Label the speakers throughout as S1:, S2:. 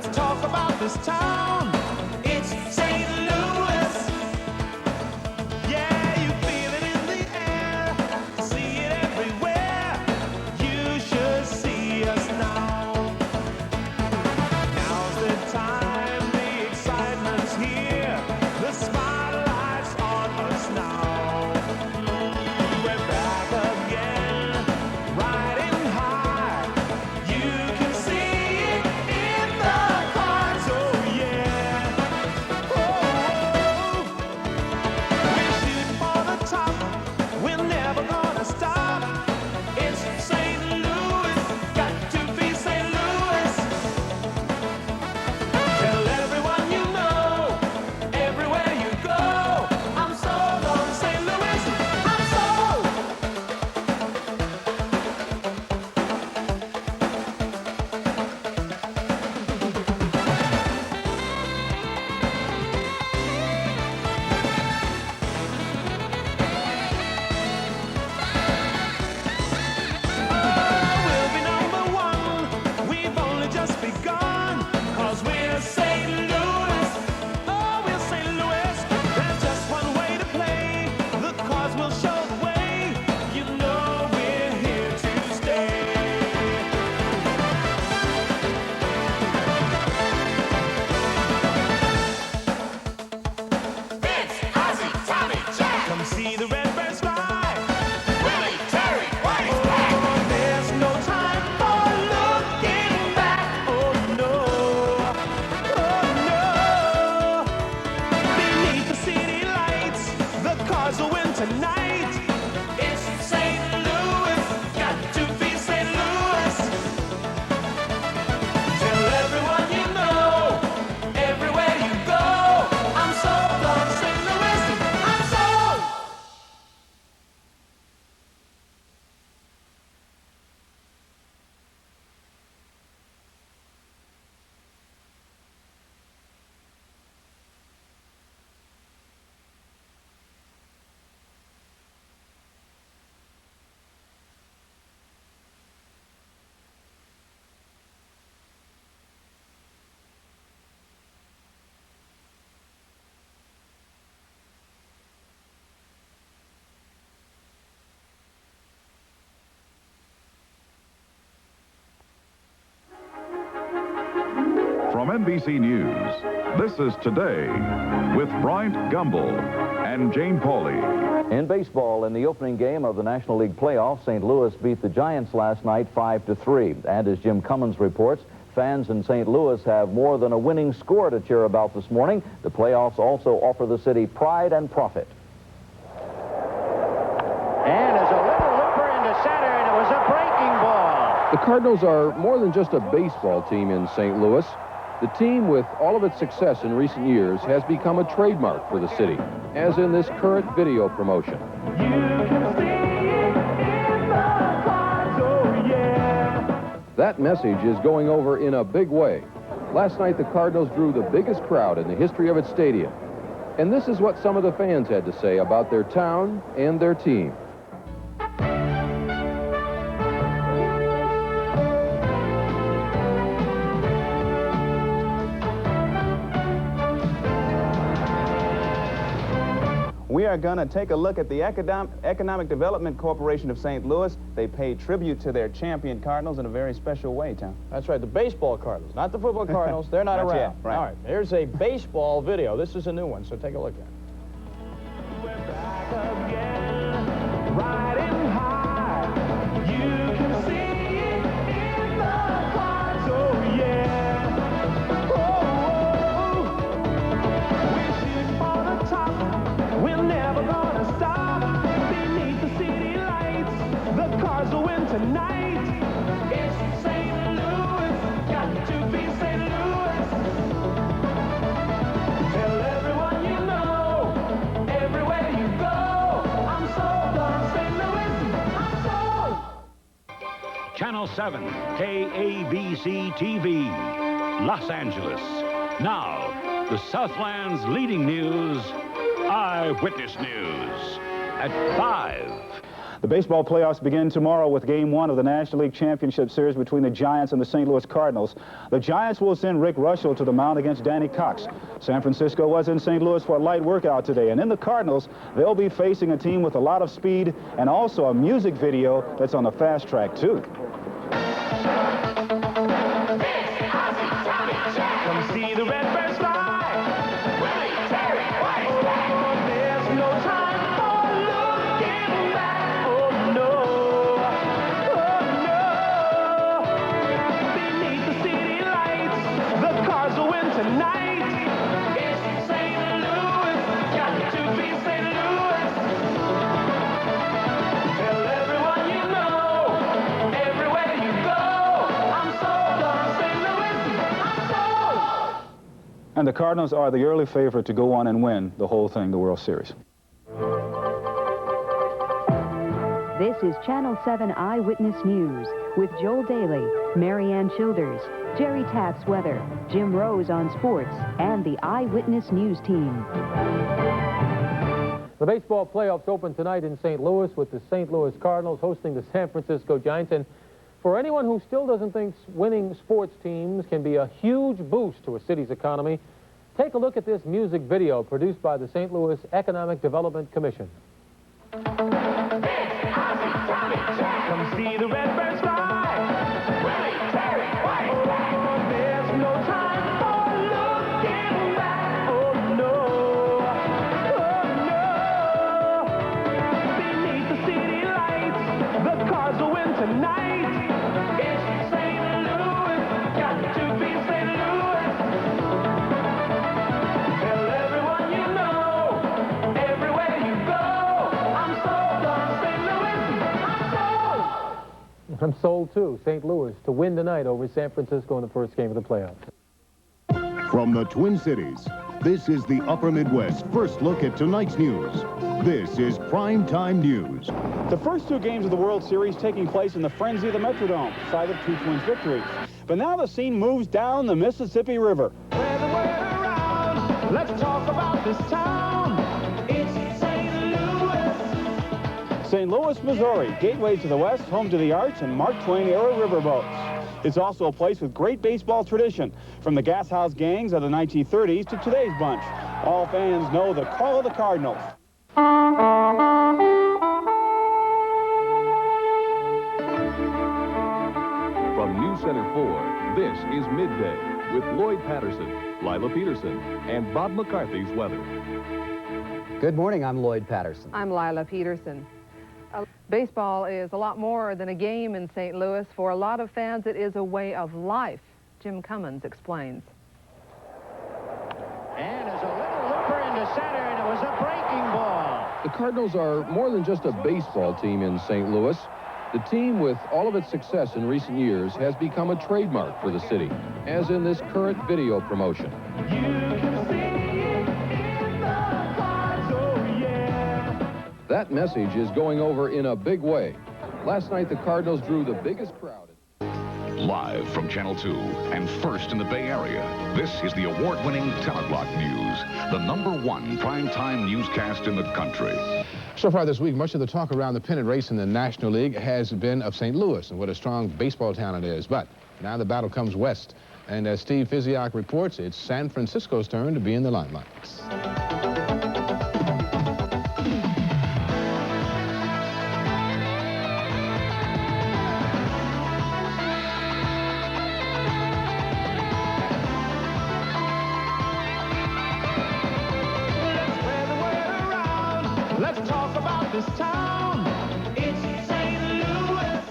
S1: Let's talk about this town. It's St. Louis. Yeah, you feel it in the air, see it everywhere. You should see us now. Now's the time, the excitement's here. The spotlight's on us now. We're back again, riding high. You can see it in the cards, oh yeah. Oh, we're shooting for the top. We're never gonna stop. It's St. Louis, got to be St. Louis. Tell everyone you know, everywhere you go. I'm sold on St. Louis. I'm sold. We'll be number one. We've only just begun. 'Cause we're St. Louis. Oh, we're St. Louis. There's just one way to play. The cards will show the way. You know we're here to stay. Vince, Ozzie, Tommy, Jack. Come see the Redbirds fly. Willie, Terry, White, there's no time for looking back. Oh no, beneath the city lights, the cars will win tonight. It's St. Louis, got to be St. Louis. Tell everyone you know, everywhere you go. I'm sold on St. Louis. I'm sold.
S2: From NBC News, this is Today with Bryant Gumbel and Jane Pauley.
S3: In baseball, in the opening game of the National League playoffs, St. Louis beat the Giants last night 5-3. And as Jim Cummins reports, fans in St. Louis have more than a winning score to cheer about this morning. The playoffs also offer the city pride and profit.
S4: And as a little looper into center, and it was a breaking ball.
S5: The Cardinals are more than just a baseball team in St. Louis. The team, with all of its success in recent years, has become a trademark for the city, as in this current video promotion.
S1: You can see it in the cards, oh yeah.
S5: That message is going over in a big way. Last night, the Cardinals drew the biggest crowd in the history of its stadium. And this is what some of the fans had to say about their town and their team.
S6: We are going to take a look at the Economic Development Corporation of St. Louis. They pay tribute to their champion Cardinals in a very special way, Tom.
S4: That's right, the baseball Cardinals, not the football Cardinals. They're not
S6: Not
S4: around.
S6: yet, right.
S4: All right, here's a baseball video. This is a new one, so take a look at it.
S1: We're back again, riding high. You can see it in the cards, oh yeah. Oh, we're shooting for the top. We're never gonna stop. Beneath the city lights, the cars will win tonight. It's St. Louis, got to be St. Louis. Tell everyone you know, everywhere you go. I'm sold on St. Louis. I'm sold.
S7: Channel 7, KABC TV, Los Angeles. Now, the Southland's leading news, Eyewitness News, at 5.
S6: The baseball playoffs begin tomorrow with Game 1 of the National League Championship Series between the Giants and the St. Louis Cardinals. The Giants will send Rick Russell to the mound against Danny Cox. San Francisco was in St. Louis for a light workout today, and in the Cardinals, they'll be facing a team with a lot of speed and also a music video that's on the fast track, too.
S1: Come see the Redbirds fly. Willie, Terry, White. Oh, there's no time for looking back. Oh, no. Oh, no. Beneath the city lights, the cars will win tonight. It's St. Louis, got to be St. Louis. Tell everyone you know, everywhere you go. I'm sold on St. Louis. I'm sold.
S6: And the Cardinals are the early favorite to go on and win the whole thing, the World Series.
S8: This is Channel 7 Eyewitness News with Joel Daly, Marianne Childers, Jerry Taft's weather, Jim Rose on sports, and the Eyewitness News team.
S5: The baseball playoffs open tonight in St. Louis with the St. Louis Cardinals hosting the San Francisco Giants. And for anyone who still doesn't think winning sports teams can be a huge boost to a city's economy, take a look at this music video produced by the St. Louis Economic Development Commission.
S1: Come see the Redbirds fly. Willie, Terry, White. Oh, there's no time for looking back. Oh, no. Oh, no. Beneath the city lights, the cars will win tonight. It's St. Louis, got to be St. Louis. Tell everyone you know, everywhere you go. I'm sold on St. Louis. I'm sold.
S5: I'm sold too, St. Louis, to win tonight over San Francisco in the first game of the playoffs.
S9: From the Twin Cities, this is the Upper Midwest first look at tonight's news. This is Primetime News.
S6: The first two games of the World Series taking place in the frenzy of the Metrodome, site of two Twins victories. But now the scene moves down the Mississippi River.
S1: Spread the word around. Let's talk about this town. It's St. Louis.
S6: St. Louis, Missouri, gateway to the West, home to the arts and Mark Twain-era riverboats. It's also a place with great baseball tradition, from the gas house gangs of the 1930s to today's bunch. All fans know the call of the Cardinals.
S2: From News Center 4, this is Midday with Lloyd Patterson, Lila Peterson, and Bob McCarthy's weather.
S10: Good morning, I'm Lloyd Patterson.
S11: I'm Lila Peterson. Baseball is a lot more than a game in St. Louis. For a lot of fans, it is a way of life. Jim Cummins explains.
S4: And there's a little looper into center, and it was a breaking ball.
S5: The Cardinals are more than just a baseball team in St. Louis. The team, with all of its success in recent years, has become a trademark for the city, as in this current video promotion.
S1: You can see it in the clouds, oh yeah.
S5: That message is going over in a big way. Last night, the Cardinals drew the biggest crowd.
S2: Live from Channel 2 and first in the Bay Area, this is the award-winning Teleblock News, the #1 primetime newscast in the country.
S12: So far this week, much of the talk around the pennant race in the National League has been of St. Louis and what a strong baseball town it is. But now the battle comes west. And as Steve Fiziak reports, it's San Francisco's turn to be in the limelight.
S1: Let's talk about this town. It's St. Louis.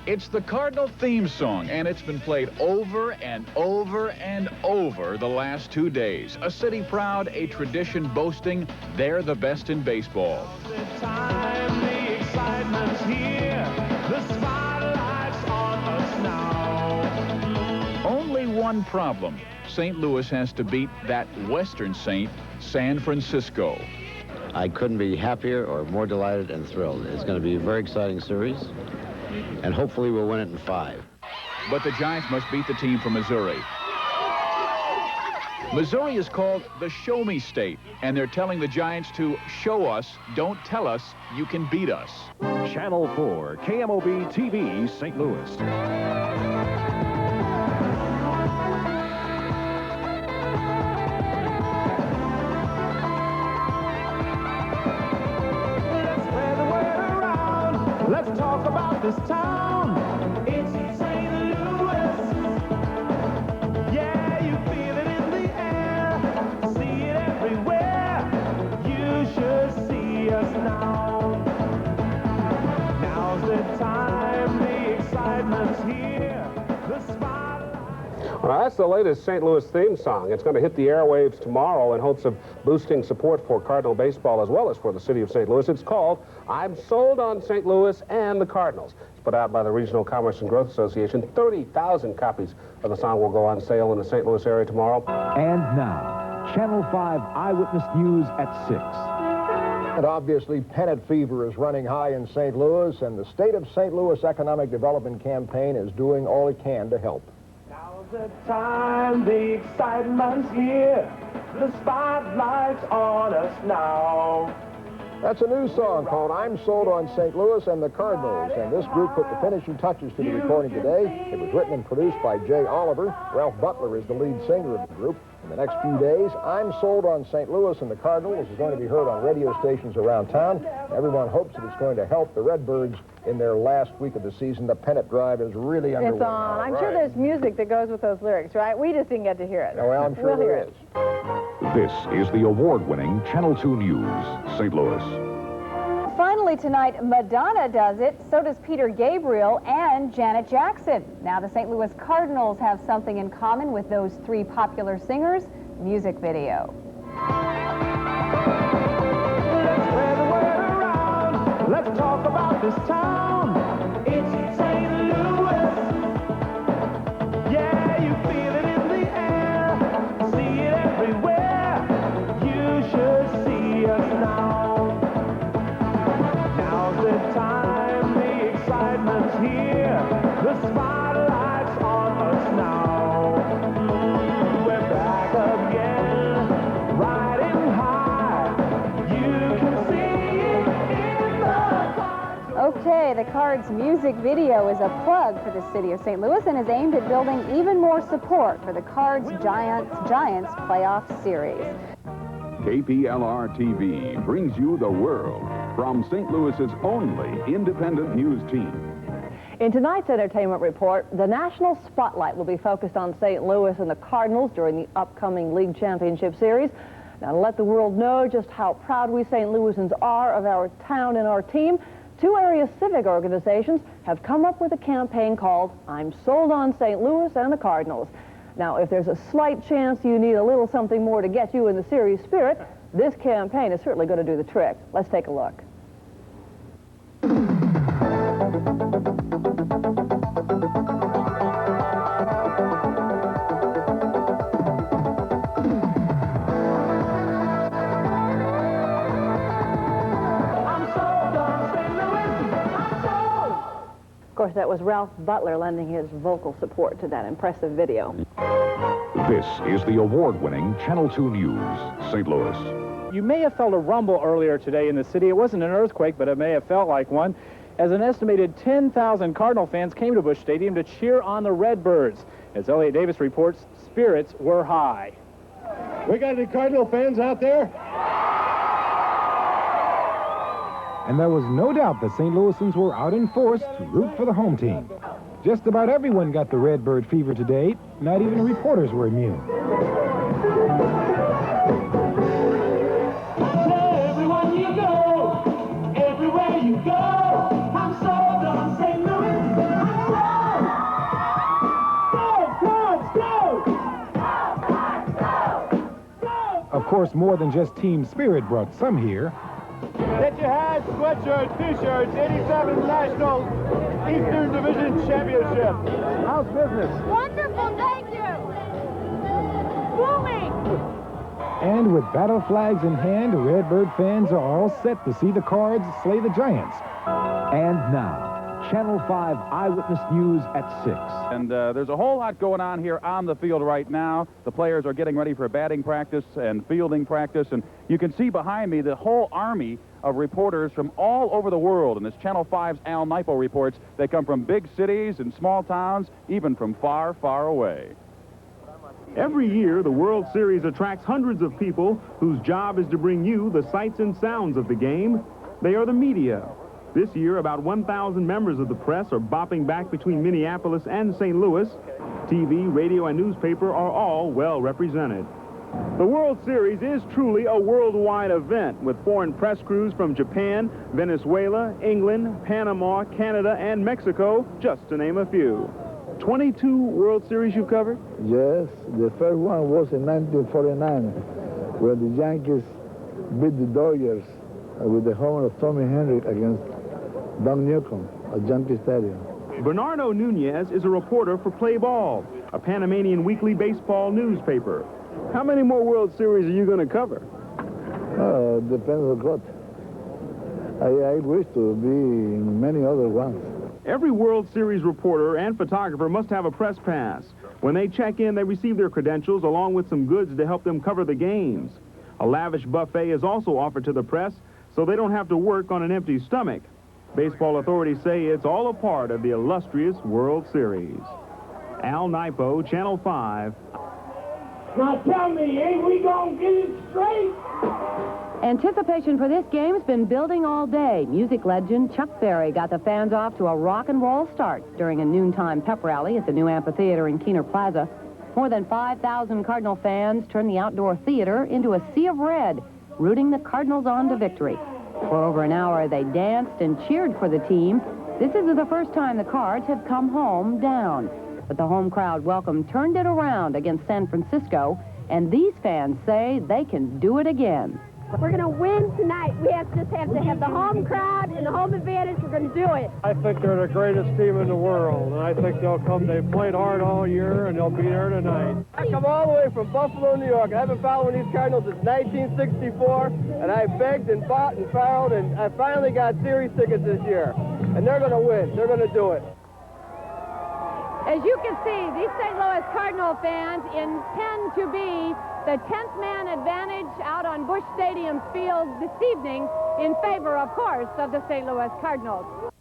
S13: It's the Cardinal theme song, and it's been played over and over and over the last 2 days. A city proud, a tradition boasting they're the best in baseball.
S1: The time, the excitement's here. The spotlight's on us now.
S13: Only one problem. St. Louis has to beat that Western Saint, San Francisco.
S14: I couldn't be happier or more delighted and thrilled. It's going to be a very exciting series, and hopefully we'll win it in 5.
S13: But the Giants must beat the team from Missouri. Missouri is called the Show Me State, and they're telling the Giants to show us, don't tell us you can beat us.
S15: Channel 4, KMOB TV, St. Louis.
S1: Let's talk about this town. It's St. Louis. Yeah, you feel it in the air. See it everywhere. You should see us now. Now's the time. The excitement's here. The spotlight.
S16: Well, that's the latest St. Louis theme song. It's going to hit the airwaves tomorrow in hopes of boosting support for Cardinal baseball as well as for the city of St. Louis. It's called I'm Sold on St. Louis and the Cardinals. It's put out by the Regional Commerce and Growth Association. 30,000 copies of the song will go on sale in the St. Louis area tomorrow.
S17: And now, Channel 5 Eyewitness News at 6.
S18: And obviously, pennant fever is running high in St. Louis, and the State of St. Louis Economic Development Campaign is doing all it can to help.
S1: Now's the time, the excitement's here. The spotlight's on us now.
S18: That's a new song called I'm Sold on St. Louis and the Cardinals, and this group put the finishing touches to the recording today. It was written and produced by Jay Oliver. Ralph Butler is the lead singer of the group. In the next few days, I'm Sold on St. Louis and the Cardinals is going to be heard on radio stations around town. Everyone hopes that it's going to help the Redbirds in their last week of the season. The pennant drive is really underway.
S19: It's on. I'm sure there's music that goes with those lyrics, right? We just didn't get to hear it.
S18: Oh, well, I'm sure there is.
S2: This is the award-winning Channel 2 News, St. Louis.
S20: Finally tonight, Madonna does it, so does Peter Gabriel and Janet Jackson. Now the St. Louis Cardinals have something in common with those three popular singers, music video.
S1: Let's spread the word around. Let's talk about this town. It's St. Louis. Yeah, you feel it in the air. See it everywhere. You should see us now. Now's the time, the excitement's here. The spotlight's on us now. We're back again, riding high. You can see it in the Cards.
S20: Okay, the Cards music video is a plug for the city of St. Louis and is aimed at building even more support for the Cards Giants playoff series.
S21: KPLR-TV brings you the world from St. Louis's only independent news team.
S11: In tonight's entertainment report, the national spotlight will be focused on St. Louis and the Cardinals during the upcoming League Championship Series. Now, to let the world know just how proud we St. Louisans are of our town and our team, two area civic organizations have come up with a campaign called I'm Sold on St. Louis and the Cardinals. Now, if there's a slight chance you need a little something more to get you in the series spirit, this campaign is certainly going to do the trick. Let's take a look. Of course, that was Ralph Butler lending his vocal support to that impressive video.
S2: This is the award-winning Channel 2 News, St. Louis.
S6: You may have felt a rumble earlier today in the city. It wasn't an earthquake, but it may have felt like one, as an estimated 10,000 Cardinal fans came to Busch Stadium to cheer on the Redbirds. As Elliot Davis reports, spirits were high.
S22: We got any Cardinal fans out there?
S17: And there was no doubt the St. Louisans were out in force to root for the home team. Just about everyone got the Redbird fever today. Not even reporters were immune.
S1: Everywhere you go, everywhere you go, I'm sold on St. Louis.
S17: Of course, more than just team spirit brought some here.
S22: Get your hats, sweatshirts, t-shirts, 87 National Eastern Division Championship. How's business?
S19: Wonderful, thank you. Booming.
S17: And with battle flags in hand, Redbird fans are all set to see the Cards slay the Giants. And now,
S15: Channel 5 Eyewitness News at 6.
S3: And there's a whole lot going on here on the field right now. The players are getting ready for batting practice and fielding practice. And you can see behind me the whole army of reporters from all over the world. And this Channel 5's Al Nipo reports they come from big cities and small towns, even from far, far away.
S7: Every year, the World Series attracts hundreds of people whose job is to bring you the sights and sounds of the game. They are the media. This year, about 1,000 members of the press are bopping back between Minneapolis and St. Louis. TV, radio, and newspaper are all well represented. The World Series is truly a worldwide event, with foreign press crews from Japan, Venezuela, England, Panama, Canada, and Mexico, just to name a few. 22 World Series you've covered?
S23: Yes, the first one was in 1949, where the Yankees beat the Dodgers with the home of Tommy Henry against Don Newcomb at Yankee Stadium.
S7: Bernardo Nunez is a reporter for Play Ball, a Panamanian weekly baseball newspaper. How many more World Series are you going to cover?
S23: Depends on what. I wish to be in many other ones.
S7: Every World Series reporter and photographer must have a press pass. When they check in, they receive their credentials along with some goods to help them cover the games. A lavish buffet is also offered to the press, so they don't have to work on an empty stomach. Baseball authorities say it's all a part of the illustrious World Series. Al Nipo, Channel 5.
S22: Now tell me, ain't we gonna get it straight?
S8: Anticipation for this game's been building all day. Music legend Chuck Berry got the fans off to a rock and roll start during a noontime pep rally at the new amphitheater in Keener Plaza. More than 5,000 Cardinal fans turned the outdoor theater into a sea of red, rooting the Cardinals on to victory. For over an hour, they danced and cheered for the team. This is the first time the Cards have come home down. But the home crowd welcome turned it around against San Francisco, and these fans say they can do it again.
S24: We're going to win tonight. We just have to have the home crowd and the home advantage. We're going to do it.
S25: I think they're the greatest team in the world, and I think they'll come. They've played hard all year, and they'll be there tonight.
S26: I come all the way from Buffalo, New York. I've been following these Cardinals since 1964, and I begged and bought and filed, and I finally got series tickets this year. And they're going to win. They're going to do it.
S20: As you can see, these St. Louis Cardinal fans intend to be the 10th man advantage out on Busch Stadium's field this evening in favor, of course, of the St. Louis Cardinals.